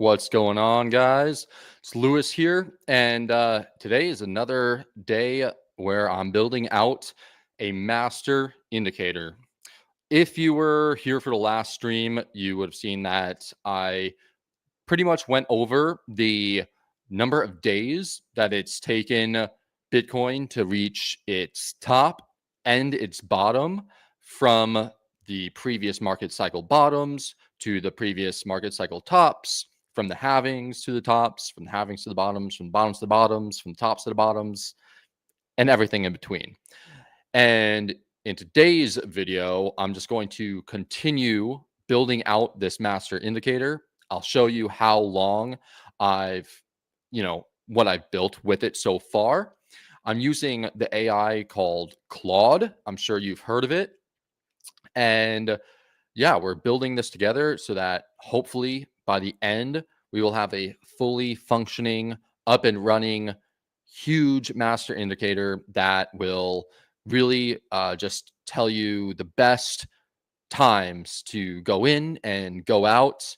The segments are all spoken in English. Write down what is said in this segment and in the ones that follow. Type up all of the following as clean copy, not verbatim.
What's going on, guys? It's Lewis here, and today is another day where I'm building out a master indicator. If you were here for the last stream, you would have seen that I pretty much went over the number of days that it's taken Bitcoin to reach its top and its bottom from the previous market cycle bottoms to the previous market cycle tops, from the halvings to the tops, from the halvings to the bottoms, from the bottoms to the bottoms, from the tops to the bottoms, and everything in between. And in today's video, I'm just going to continue building out this master indicator. I'll show you how long I've, what I've built with it so far. I'm using the AI called Claude. I'm sure you've heard of it. And yeah, we're building this together so that hopefully by the end, we will have a fully functioning, up and running, huge master indicator that will really just tell you the best times to go in and go out,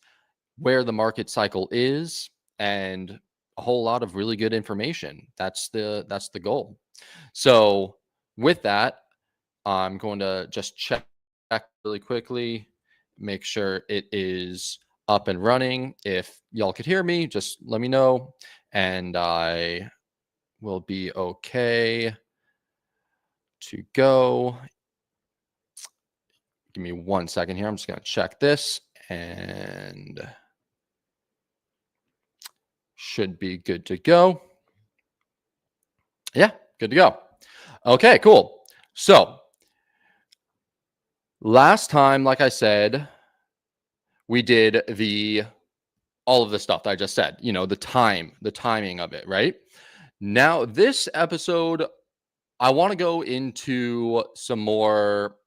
where the market cycle is, and a whole lot of really good information. That's the goal. So with that, I'm going to just check really quickly, make sure it is up and running. If y'all could hear me, just let me know, and I will be okay to go. Give me 1 second here. I'm just going to check this and should be good to go. Yeah, good to go. Okay, cool. So last time, like I said, we did all of the stuff that I just said, the timing of it, right? Now, this episode, I want to go into some more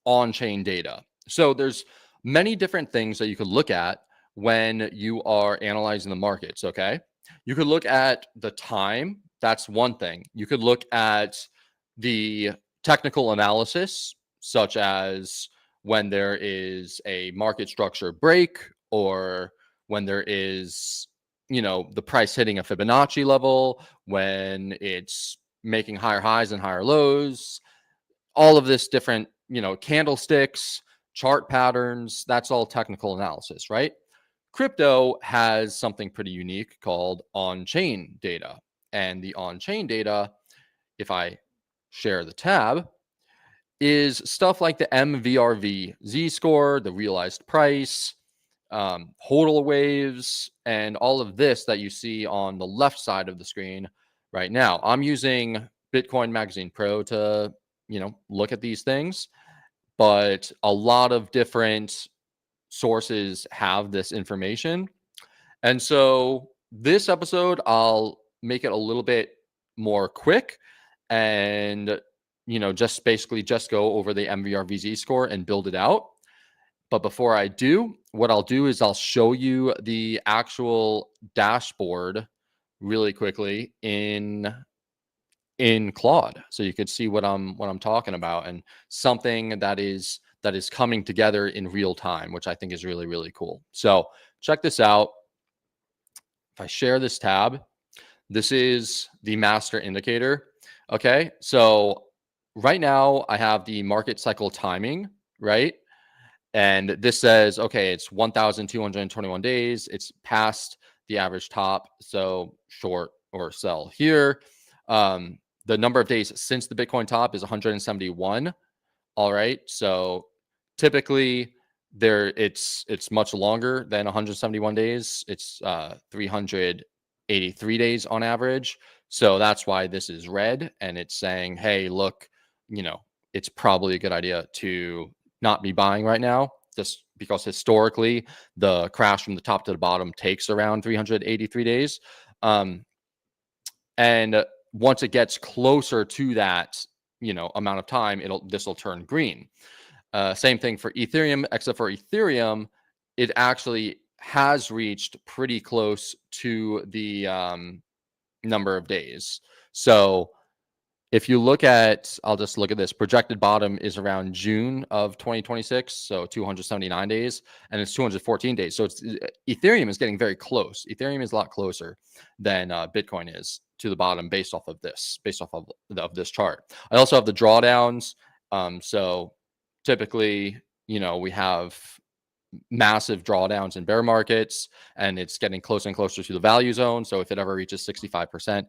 on-chain data. So there's many different things that you could look at when you are analyzing the markets, okay? You could look at the time. That's one thing. You could look at the technical analysis, such as when there is a market structure break, or when there is, the price hitting a Fibonacci level, when it's making higher highs and higher lows, all of this different, candlesticks, chart patterns. That's all technical analysis, right? Crypto has something pretty unique called on-chain data. And the on-chain data, if I share the tab, is stuff like the MVRV z-score, the realized price, hodl waves, and all of this that you see on the left side of the screen right now. I'm using Bitcoin Magazine Pro to, look at these things, but a lot of different sources have this information. And so this episode, I'll make it a little bit more quick and, just basically just go over the MVRVZ score and build it out. But before I do, what I'll do is I'll show you the actual dashboard really quickly in Claude, so you could see what I'm talking about, and something that is coming together in real time, which I think is really, really cool. So check this out. If I share this tab, this is the master indicator. Okay, so right now I have the market cycle timing, right? And this says, okay, it's 1,221 days. It's past the average top, so short or sell here. The number of days since the Bitcoin top is 171. All right. So typically it's much longer than 171 days. It's 383 days on average. So that's why this is red, and it's saying, hey, look, it's probably a good idea to not be buying right now, just because historically the crash from the top to the bottom takes around 383 days. And once it gets closer to that, amount of time, this will turn green. Same thing for Ethereum, except for Ethereum, it actually has reached pretty close to the number of days. So if you look at, I'll just look at this, projected bottom is around June of 2026, so 279 days, and it's 214 days. So it's Ethereum is getting very close. Ethereum is a lot closer than Bitcoin is to the bottom based off of this, of this chart. I also have the drawdowns. So typically, we have massive drawdowns in bear markets, and it's getting closer and closer to the value zone. So if it ever reaches 65%,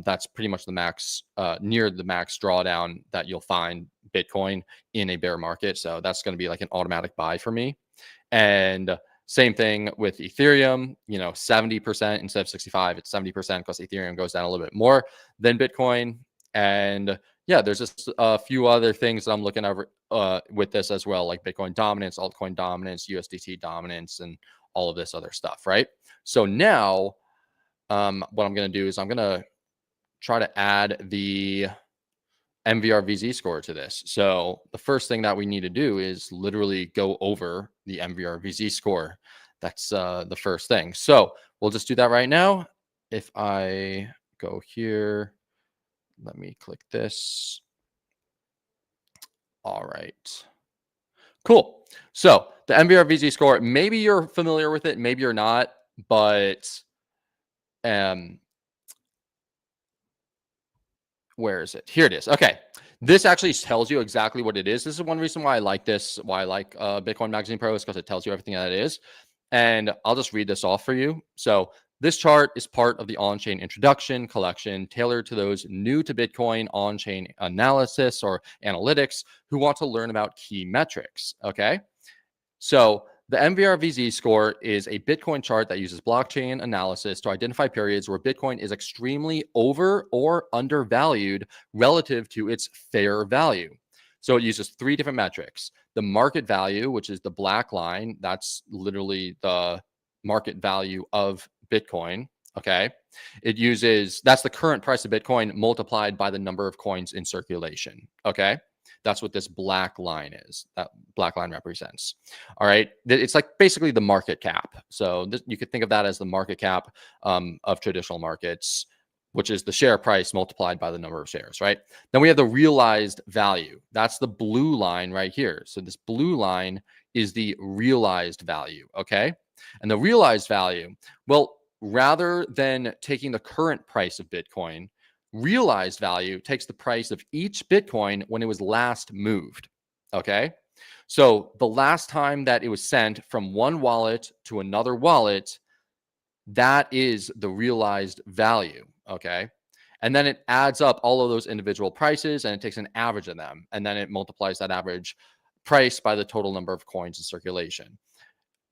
that's pretty much the max, near the max drawdown that you'll find Bitcoin in a bear market. So that's going to be like an automatic buy for me. And same thing with Ethereum, 70% instead of 65, it's 70% because Ethereum goes down a little bit more than Bitcoin. And yeah, there's just a few other things that I'm looking over with this as well, like Bitcoin dominance, altcoin dominance, USDT dominance, and all of this other stuff, right? So now what I'm going to do is I'm going to try to add the MVRV Z-score to this. So the first thing that we need to do is literally go over the MVRV Z-score. That's the first thing. So we'll just do that right now. If I go here, let me click this. All right. Cool. So the MVRV Z-score, maybe you're familiar with it, maybe you're not, but where is it? Here it is. Okay. This actually tells you exactly what it is. This is one reason why I like this, why I like Bitcoin Magazine Pro, is because it tells you everything that it is. And I'll just read this off for you. So this chart is part of the on-chain introduction collection tailored to those new to Bitcoin on-chain analysis or analytics who want to learn about key metrics. Okay. So the MVRV score is a Bitcoin chart that uses blockchain analysis to identify periods where Bitcoin is extremely over or undervalued relative to its fair value. So it uses three different metrics. The market value, which is the black line, that's literally the market value of Bitcoin. Okay. That's the current price of Bitcoin multiplied by the number of coins in circulation. Okay. That's what this black line is. That black line represents. All right. It's like basically the market cap. So you could think of that as the market cap of traditional markets, which is the share price multiplied by the number of shares, right? Then we have the realized value. That's the blue line right here. So this blue line is the realized value, okay? And the realized value, well, rather than taking the current price of Bitcoin, realized value takes the price of each Bitcoin when it was last moved, okay? So the last time that it was sent from one wallet to another wallet, that is the realized value, okay? And then it adds up all of those individual prices and it takes an average of them. And then it multiplies that average price by the total number of coins in circulation.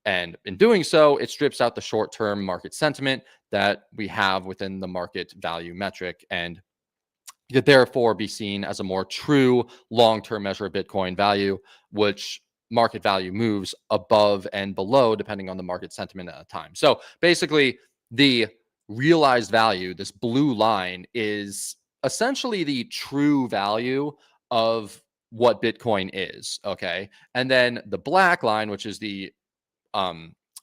And in doing so, it strips out the short-term market sentiment that we have within the market value metric and could therefore be seen as a more true long-term measure of Bitcoin value, which market value moves above and below depending on the market sentiment at the time. So basically, the realized value, this blue line, is essentially the true value of what Bitcoin is. Okay. And then the black line, which is the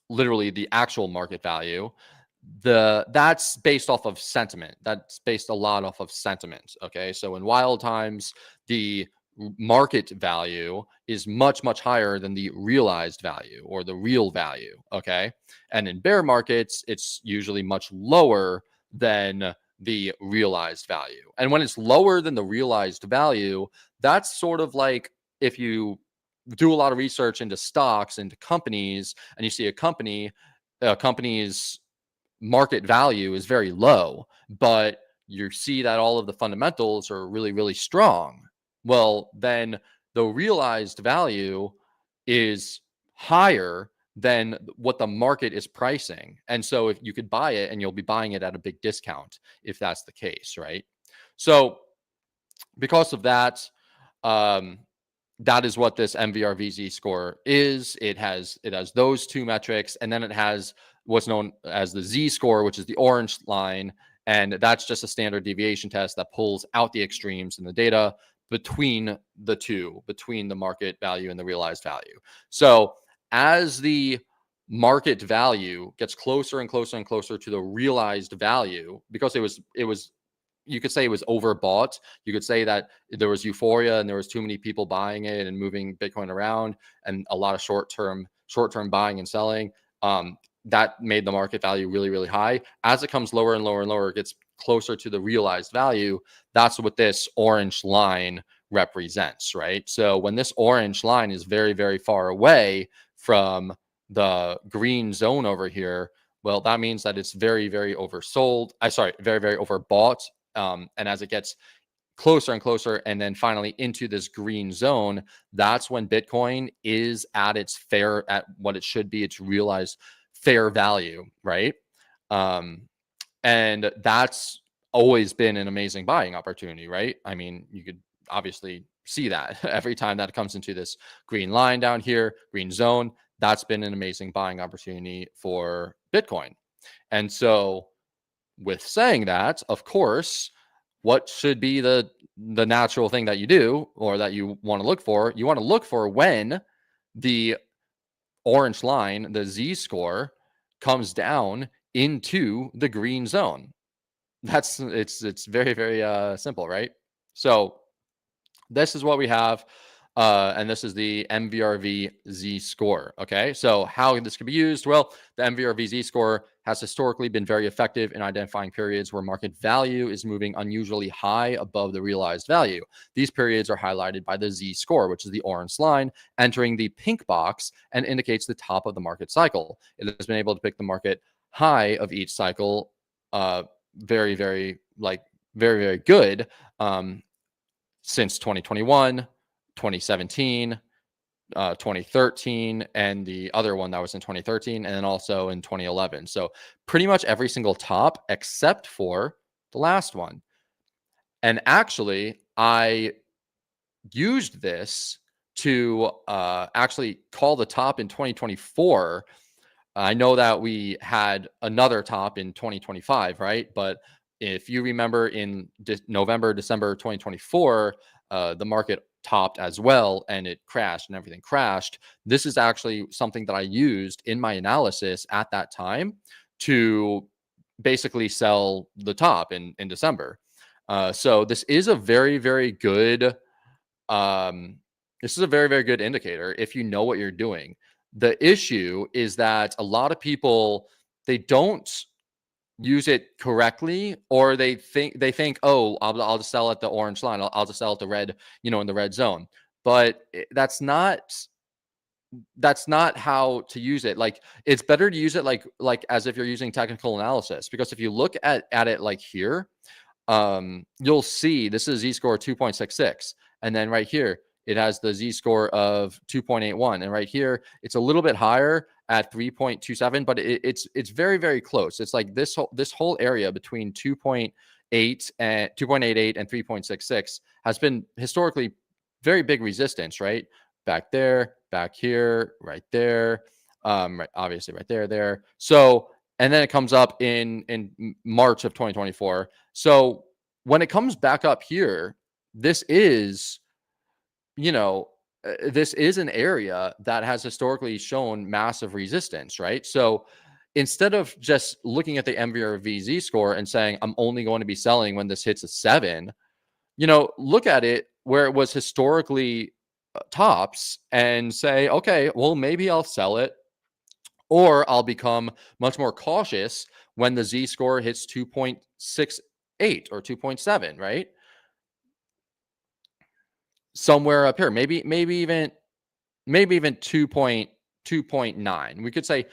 literally the actual market value, that's based off of sentiment. That's based a lot off of sentiment. Okay. So in wild times, the market value is much, much higher than the realized value or the real value. Okay. And in bear markets, it's usually much lower than the realized value. And when it's lower than the realized value, that's sort of like if you do a lot of research into stocks, into companies, and you see a company's market value is very low, but you see that all of the fundamentals are really, really strong. Well, then the realized value is higher than what the market is pricing. And so if you could buy it and you'll be buying it at a big discount if that's the case, right? So because of that, that is what this MVRV score is. It has those two metrics, and then it has what's known as the Z score, which is the orange line, and that's just a standard deviation test that pulls out the extremes in the data between the two, between the market value and the realized value. So as the market value gets closer and closer and closer to the realized value, because it was you could say it was overbought. You could say that there was euphoria and there was too many people buying it and moving Bitcoin around, and a lot of short term buying and selling. That made the market value really, really high. As it comes lower and lower and lower, it gets closer to the realized value. That's what this orange line represents, right? So when this orange line is very, very far away from the green zone over here, well, that means that it's very, very oversold. Very, very overbought. And as it gets closer and closer, and then finally into this green zone, that's when Bitcoin is at what it should be, its realized fair value, right? And that's always been an amazing buying opportunity, right? I mean, you could obviously see that every time that comes into this green line down here, green zone, that's been an amazing buying opportunity for Bitcoin. And so, with saying that, of course, what should be the natural thing that you do, or that you want to look for? You want to look for when the orange line, the Z score, comes down into the green zone. It's very, very simple, right? So this is what we have. And this is the MVRV Z score. Okay. So how this can be used? Well, the MVRV Z score has historically been very effective in identifying periods where market value is moving unusually high above the realized value. These periods are highlighted by the Z score, which is the orange line entering the pink box and indicates the top of the market cycle. It has been able to pick the market high of each cycle. Very, very, very, very good. Since 2021, 2017, 2013, and the other one that was in 2013, and then also in 2011. So pretty much every single top except for the last one. And actually, I used this to actually call the top in 2024. I know that we had another top in 2025, right? But if you remember in November, December 2024, the market topped as well and it crashed and everything crashed. This is actually something that I used in my analysis at that time to basically sell the top in December. So this is a very, very good this is a very, very good indicator if you know what you're doing. The issue is that a lot of people, they don't use it correctly, or they think, oh, I'll just sell at the orange line. I'll just sell at the red, in the red zone. But that's not how to use it. Like, it's better to use it like as if you're using technical analysis, because if you look at it like here, you'll see this is Z-score 2.66. And then right here, it has the Z-score of 2.81. And right here, it's a little bit higher at 3.27, but it's very, very close. It's like this whole area between 2.8 and 2.88 and 3.66 has been historically very big resistance, right? Back there, back here, right there, right, obviously right there. So, and then it comes up in March of 2024. So when it comes back up here, this is, this is an area that has historically shown massive resistance, right? So instead of just looking at the MVRV Z score and saying, I'm only going to be selling when this hits a 7, look at it where it was historically tops and say, okay, well, maybe I'll sell it, or I'll become much more cautious when the Z score hits 2.68 or 2.7, right? Somewhere up here, maybe even 2.9. We could say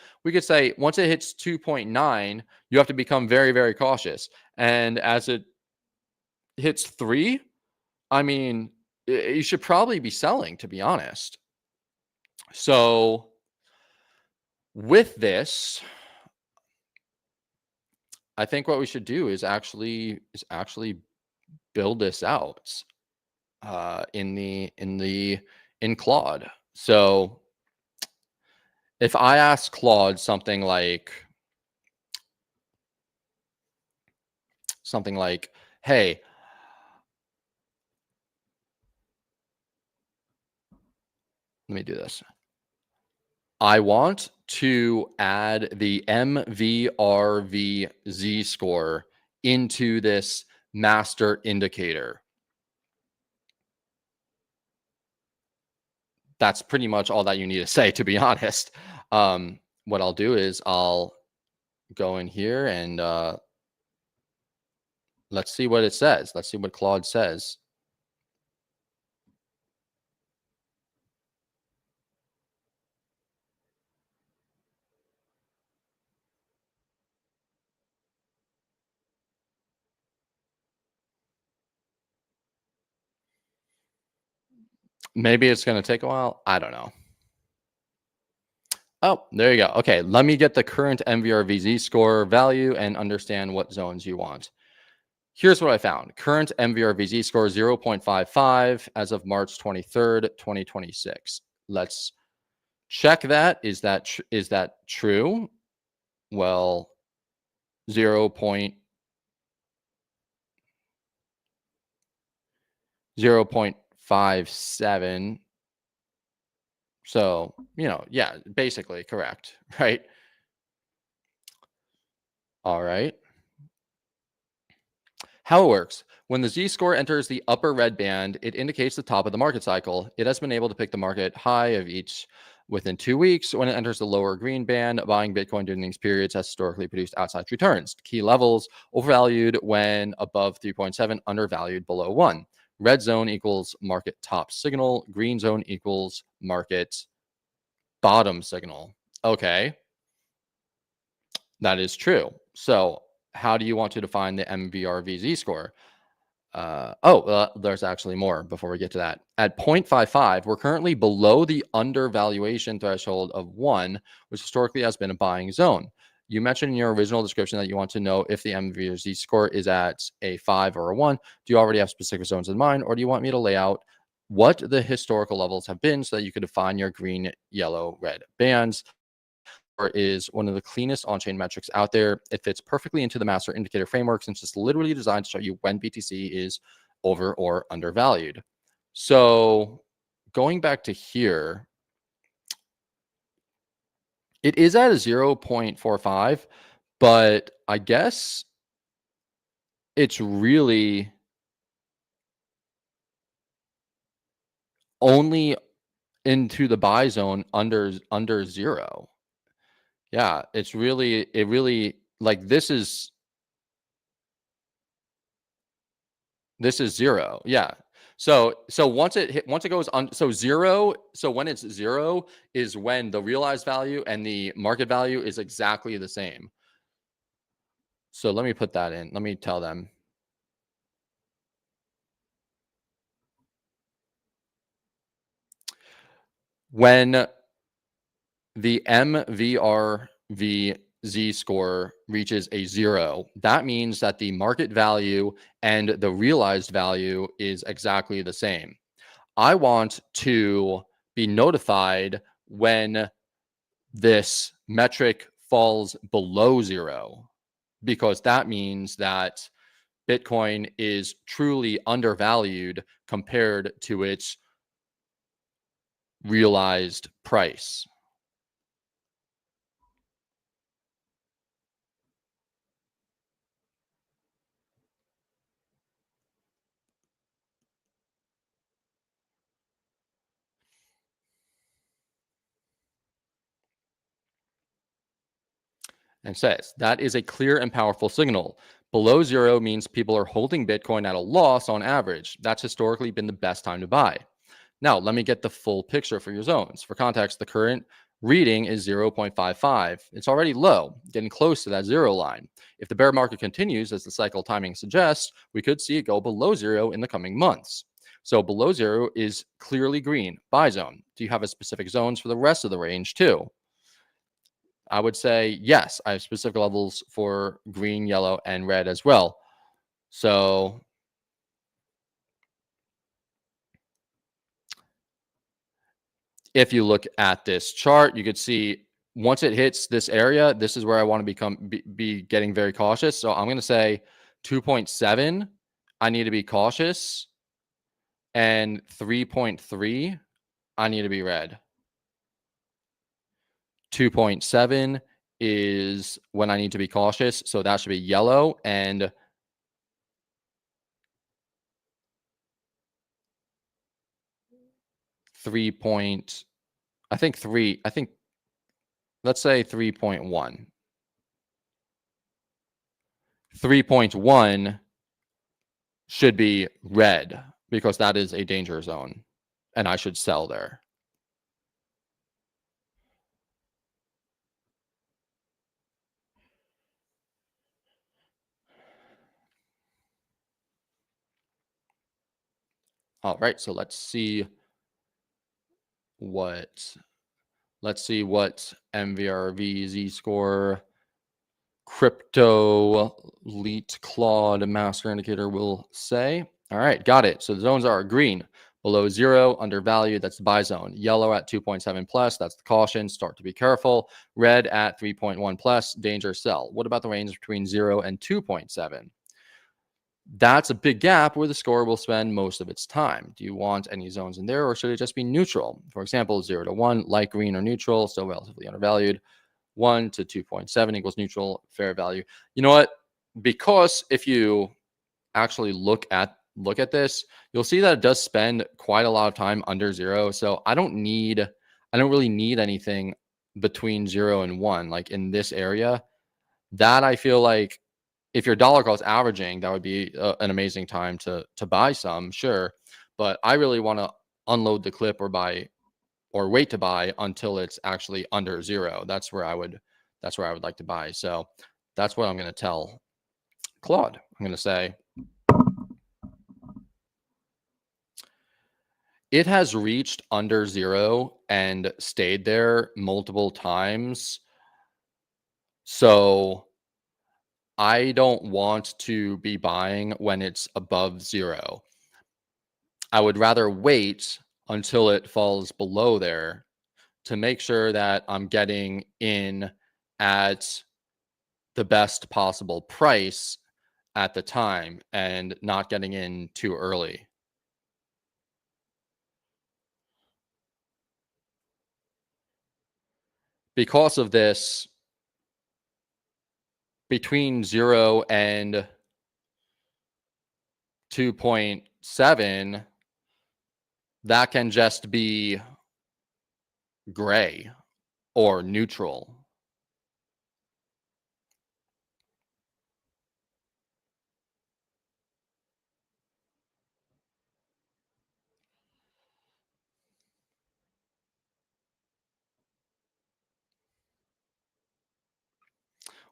once it hits 2.9, you have to become very, very cautious. And as it hits 3, I mean, you should probably be selling, to be honest. So with this, I think what we should do is actually build this out in Claude. So if I ask Claude something like, hey, let me do this. I want to add the MVRV Z score into this master indicator. That's pretty much all that you need to say, to be honest. What I'll do is I'll go in here and let's see what it says. Let's see what Claude says. Maybe it's going to take a while. I don't know. Oh, there you go. Okay, let me get the current MVRV Z-score value and understand what zones you want. Here's what I found. Current MVRV Z-score 0.55 as of March 23rd, 2026. Let's check that. Is that true? Well, 0.57. So, yeah, basically correct, right? All right. How it works. When the Z-score enters the upper red band, it indicates the top of the market cycle. It has been able to pick the market high of each within 2 weeks. When it enters the lower green band, buying Bitcoin during these periods has historically produced outsized returns. Key levels: overvalued when above 3.7, undervalued below 1. Red zone equals market top signal. Green zone equals market bottom signal. Okay, that is true. So how do you want to define the MVRV Z-score? There's actually more before we get to that. At 0.55, we're currently below the undervaluation threshold of 1, which historically has been a buying zone. You mentioned in your original description that you want to know if the MVRV score is at a 5 or a 1. Do you already have specific zones in mind, or do you want me to lay out what the historical levels have been so that you could define your green, yellow, red bands? Or is one of the cleanest on-chain metrics out there. It fits perfectly into the master indicator framework since it's literally designed to show you when BTC is over or undervalued. So going back to here, it is at a 0.45, but I guess it's really only into the buy zone under 0. Yeah, it really like this is 0. Yeah. So once it goes on, so 0, so when it's 0 is when the realized value and the market value is exactly the same. So let me put that in. Let me tell them. When the MVRV Z-score reaches a 0, that means that the market value and the realized value is exactly the same. I want to be notified when this metric falls below 0, because that means that Bitcoin is truly undervalued compared to its realized price. And says that is a clear and powerful signal. Below 0 means people are holding Bitcoin at a loss on average. That's historically been the best time to buy. Now, let me get the full picture for your zones. For context, the current reading is 0.55. It's already low, getting close to that 0 line. If the bear market continues, as the cycle timing suggests, we could see it go below 0 in the coming months. So below 0 is clearly green, buy zone. Do you have a specific zones for the rest of the range too? I would say yes, I have specific levels for green, yellow, and red as well. So if you look at this chart, you could see once it hits this area, this is where I want to be getting very cautious. So I'm going to say 2.7, I need to be cautious, and 3.3, I need to be red. 2.7 is when I need to be cautious, so that should be yellow, and I think let's say 3.1. 3.1 should be red because that is a danger zone and I should sell there. All right, so let's see what MVRV Z-score crypto elite Claude master indicator will say. All right, got it. So the zones are green below 0, undervalued, that's the buy zone. Yellow at 2.7 plus, that's the caution, start to be careful. Red at 3.1 plus, danger, sell. What about the range between 0 and 2.7? That's a big gap where the score will spend most of its time. Do you want any zones in there, or should it just be neutral? For example, 0 to 1, light green or neutral, still relatively undervalued. 1 to 2.7 equals neutral, fair value. You know what? Because if you actually look at this, you'll see that it does spend quite a lot of time under 0. So I don't really need anything between 0 and 1, like in this area. That I feel like if your dollar cost averaging, that would be an amazing time to buy some, sure. But I really want to unload the clip or buy or wait to buy until it's actually under 0. That's where I would like to buy. So that's what I'm going to tell Claude. I'm going to say it has reached under 0 and stayed there multiple times. So I don't want to be buying when it's above 0. I would rather wait until it falls below there to make sure that I'm getting in at the best possible price at the time and not getting in too early. Because of this, between 0 and 2.7, that can just be gray or neutral.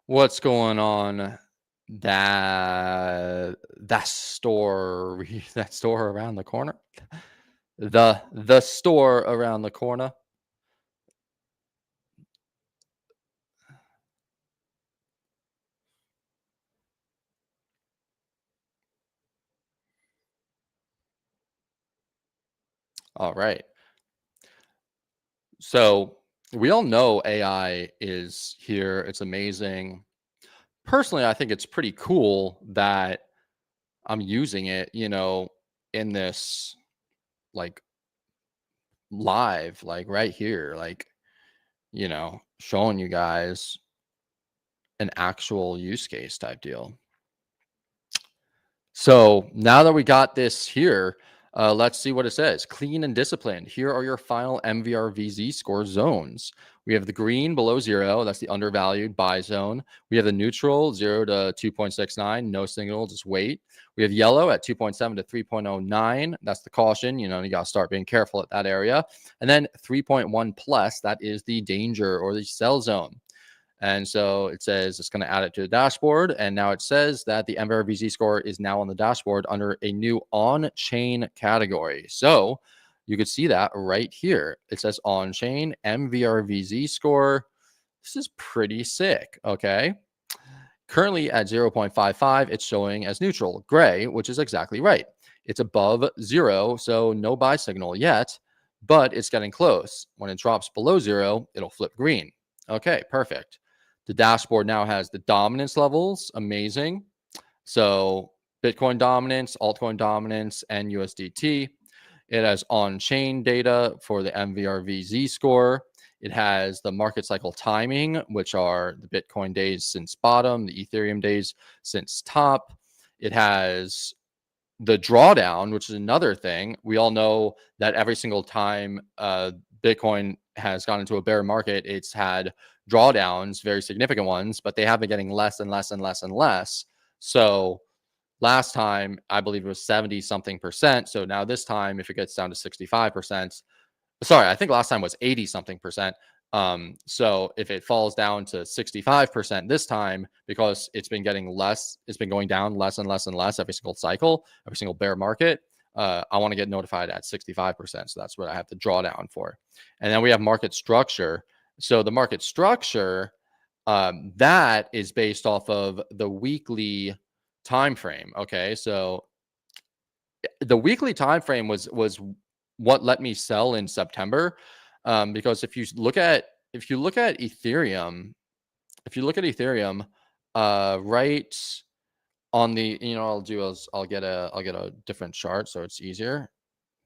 What's going on? That store around the corner. The store around the corner. All right. So we all know AI is here. It's amazing. Personally, I think it's pretty cool that I'm using it, in this like live, like right here, like, showing you guys an actual use case type deal. So now that we got this here, let's see what it says. Clean and disciplined. Here are your final MVRVZ score zones. We have the green below 0. That's the undervalued buy zone. We have the neutral 0 to 2.69. No signal, just wait. We have yellow at 2.7 to 3.09. That's the caution. You got to start being careful at that area. And then 3.1 plus, that is the danger or the sell zone. And so it says it's going to add it to the dashboard. And now it says that the MVRVZ score is now on the dashboard under a new on-chain category. So you could see that right here. It says on-chain MVRVZ score. This is pretty sick. Okay. Currently at 0.55, it's showing as neutral, gray, which is exactly right. It's above 0, so no buy signal yet, but it's getting close. When it drops below 0, it'll flip green. Okay, perfect. The dashboard now has the dominance levels. Amazing. So Bitcoin dominance, altcoin dominance, and USDT. It has on-chain data for the MVRVZ score. It has the market cycle timing, which are the Bitcoin days since bottom, the Ethereum days since top. It has the drawdown, which is another thing. We all know that every single time Bitcoin has gone into a bear market, it's had drawdowns, very significant ones, but they have been getting less and less and less and less. So last time, I believe it was 70 something percent. So now this time, if it gets down to 65%, sorry, I think last time was 80 something percent. So if it falls down to 65% this time, because it's been getting less, it's been going down less and less and less every single cycle, every single bear market. I want to get notified at 65%. So that's what I have to draw down for. And then we have market structure. So the market structure, that is based off of the weekly time frame. Okay. So the weekly time frame was what let me sell in September, because if you look at Ethereum, right on the, I'll do is I'll get a different chart so it's easier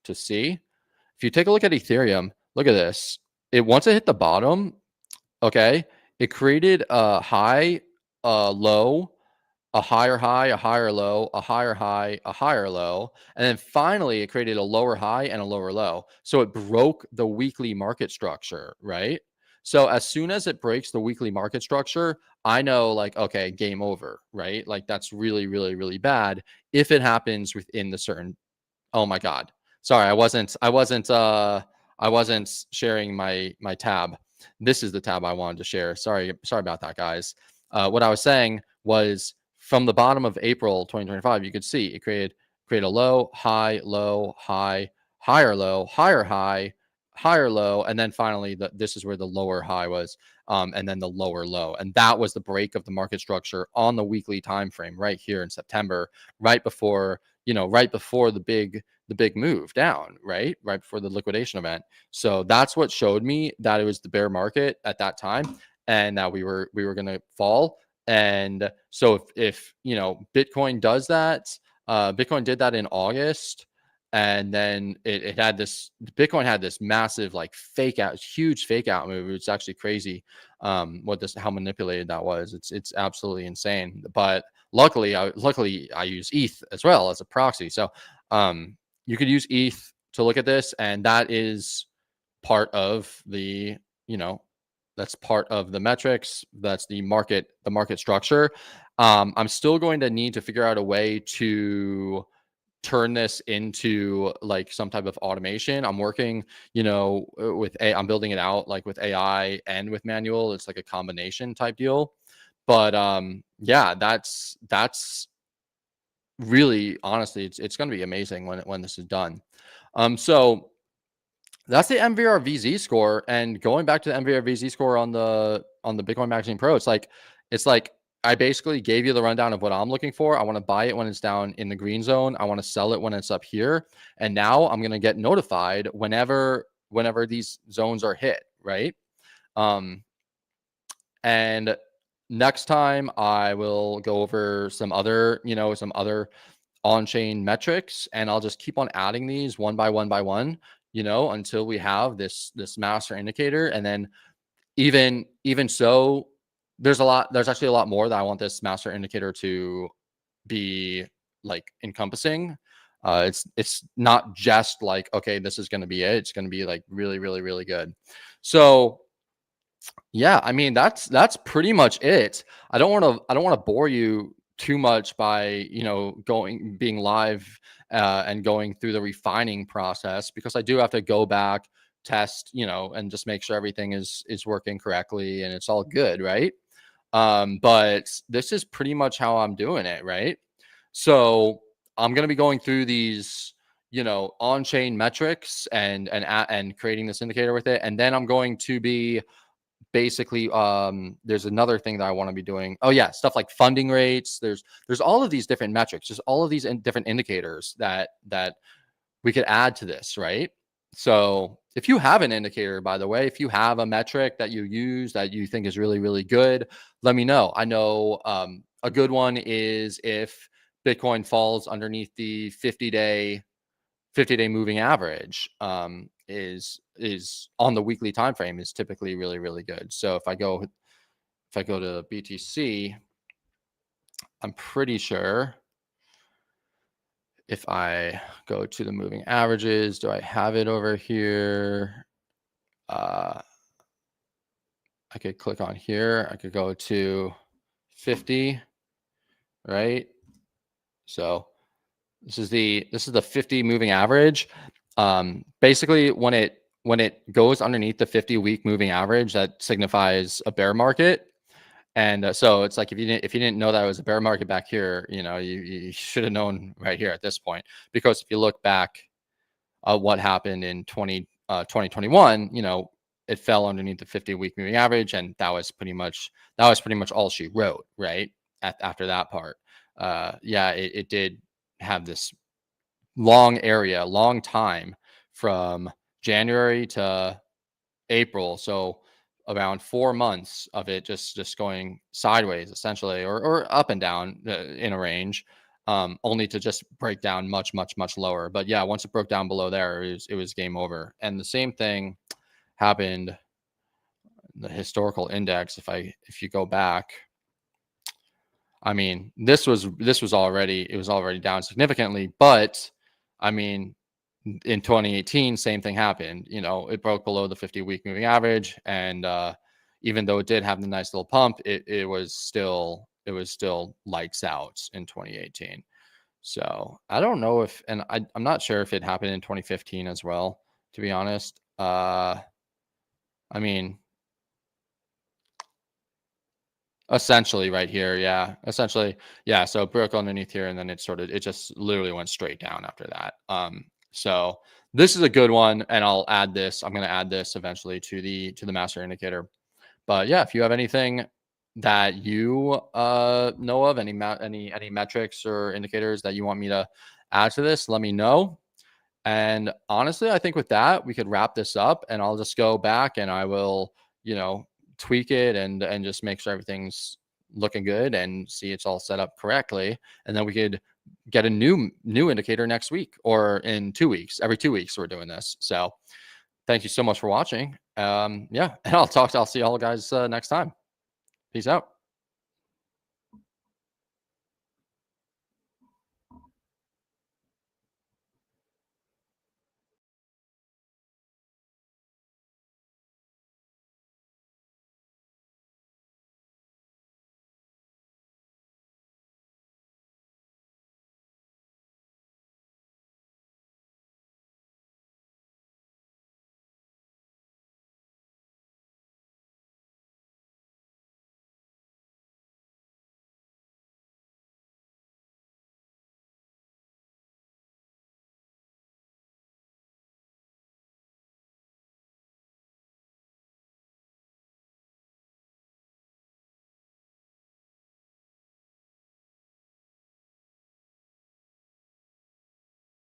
to see. If you take a look at Ethereum, look at this. It once it hit the bottom, okay, it created a high, a low, a higher high, a higher low, a higher high, a higher low, and then finally it created a lower high and a lower low. So it broke the weekly market structure, right? So as soon as it breaks the weekly market structure, I know like, okay, game over, right? Like that's really, really, really bad if it happens within the certain. Oh my God. Sorry, I wasn't sharing my tab. This is the tab I wanted to share. Sorry about that, guys. What I was saying was from the bottom of April 2025, you could see it create a low, high, higher low, higher high, higher low, and then finally this is where the lower high was, and then the lower low, and that was the break of the market structure on the weekly time frame right here in September, right before the big move down, right before the liquidation event. So that's what showed me that it was the bear market at that time, and that we were going to fall. And so if Bitcoin does that, Bitcoin did that in August, and then it had this Bitcoin had this massive like fake out, huge fake out move. It's actually crazy, how manipulated that was. It's absolutely insane. But luckily I use ETH as well as a proxy. So you could use ETH to look at this, and that is part of the, that's part of the metrics. That's the market structure. I'm still going to need to figure out a way to turn this into like some type of automation. I'm working, I'm building it out like with AI and with manual. It's like a combination type deal. But yeah, that's really honestly, it's going to be amazing when this is done. So that's the MVRV Z score. And going back to the MVRV Z score on the Bitcoin Magazine Pro, it's like I basically gave you the rundown of what I'm looking for. I want to buy it when it's down in the green zone. I want to sell it when it's up here. And now I'm going to get notified whenever these zones are hit, right? And next time I will go over some other on-chain metrics, and I'll just keep on adding these one by one, until we have this master indicator. And then even so, there's actually a lot more that I want this master indicator to be like encompassing. It's not just like, okay, this is going to be it. It's going to be like really, really, really good. So yeah, I mean that's pretty much it. I don't want to bore you too much by being live, and going through the refining process, because I do have to go back, test, and just make sure everything is working correctly and it's all good, right? But this is pretty much how I'm doing it, right? So I'm gonna be going through these, on-chain metrics and creating this indicator with it, and then I'm going to be basically there's another thing that I want to be doing. Oh yeah, stuff like funding rates. There's all of these different metrics, just all of these different indicators that we could add to this, right? So if you have an indicator, by the way, if you have a metric that you use that you think is really, really good, let me know. I know a good one is if Bitcoin falls underneath the 50-day moving average, is on the weekly time frame, is typically really, really good. So if I go to BTC, I'm pretty sure if I go to the moving averages, do I have it over here? I could click on here. I could go to 50, right? So this is the 50 moving average. Basically, when it goes underneath the 50-week moving average, that signifies a bear market. And so it's like if you didn't know that it was a bear market back here, you should have known right here at this point. Because if you look back what happened in 2021, it fell underneath the 50-week moving average, and that was pretty much all she wrote, right? After that part, yeah, it did have this long time from January to April, so around 4 months of it just going sideways essentially, or up and down in a range, only to just break down much lower. But yeah, once it broke down below there, it was game over. And the same thing happened the historical index. If you go back, I mean, it was already down significantly, but I mean, in 2018, same thing happened. It broke below the 50-week moving average, and even though it did have the nice little pump, it was still lights out in 2018. So I don't know and I'm not sure if it happened in 2015 as well, to be honest. I mean, essentially right here, yeah. Essentially, yeah. So it broke underneath here, and then it just literally went straight down after that. So this is a good one, and I'm gonna add this eventually to the master indicator. But yeah, if you have anything that you know of, any metrics or indicators that you want me to add to this, let me know. And honestly, I think with that, we could wrap this up, and I'll just go back and I will, tweak it and just make sure everything's looking good and see it's all set up correctly. And then we could get a new indicator next week or in 2 weeks. Every 2 weeks we're doing this. So thank you so much for watching. Yeah, and I'll see y'all guys next time. Peace out.